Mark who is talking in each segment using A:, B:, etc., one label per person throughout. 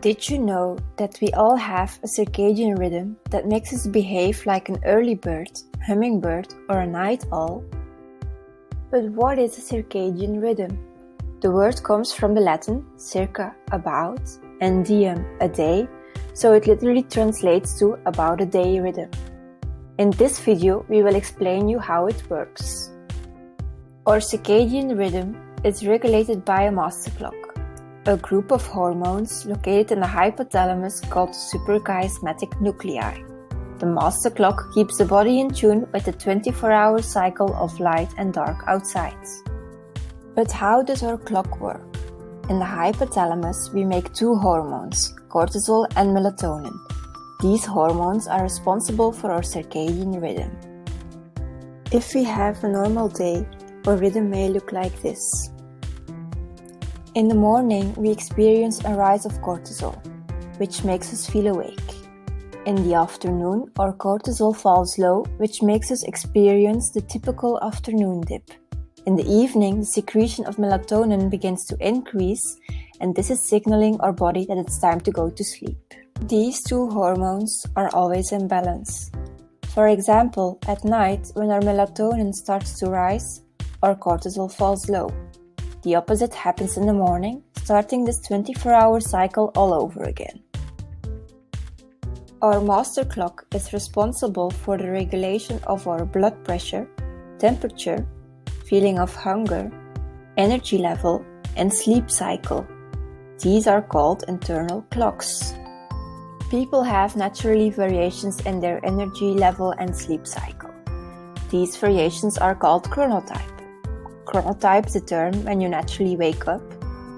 A: Did you know that we all have a circadian rhythm that makes us behave like an early bird, hummingbird, or a night owl? But what is a circadian rhythm? The word comes from the Latin circa, about, and diem, a day, so it literally translates to about a day rhythm. In this video, we will explain you how it works. Our circadian rhythm is regulated by a master clock, a group of hormones located in the hypothalamus called suprachiasmatic nuclei. The master clock keeps the body in tune with the 24-hour cycle of light and dark outside. But how does our clock work? In the hypothalamus, we make two hormones, cortisol and melatonin. These hormones are responsible for our circadian rhythm. If we have a normal day, our rhythm may look like this. In the morning, we experience a rise of cortisol, which makes us feel awake. In the afternoon, our cortisol falls low, which makes us experience the typical afternoon dip. In the evening, the secretion of melatonin begins to increase, and this is signaling our body that it's time to go to sleep. These two hormones are always in balance. For example, at night, when our melatonin starts to rise, our cortisol falls low. The opposite happens in the morning, starting this 24-hour cycle all over again. Our master clock is responsible for the regulation of our blood pressure, temperature, feeling of hunger, energy level, and sleep cycle. These are called internal clocks. People have naturally variations in their energy level and sleep cycle. These variations are called chronotype. Chronotype is the term when you naturally wake up,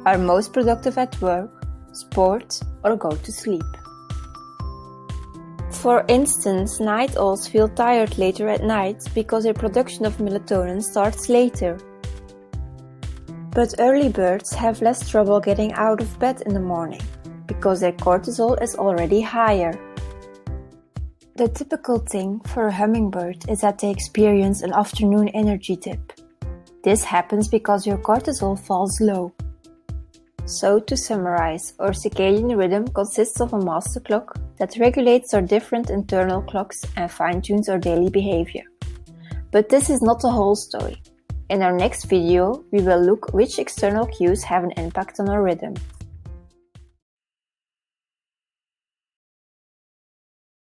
A: are most productive at work, sport, or go to sleep. For instance, night owls feel tired later at night because their production of melatonin starts later. But early birds have less trouble getting out of bed in the morning because their cortisol is already higher. The typical thing for a hummingbird is that they experience an afternoon energy dip. This happens because your cortisol falls low. So to summarize, our circadian rhythm consists of a master clock that regulates our different internal clocks and fine-tunes our daily behavior. But this is not the whole story. In our next video, we will look which external cues have an impact on our rhythm.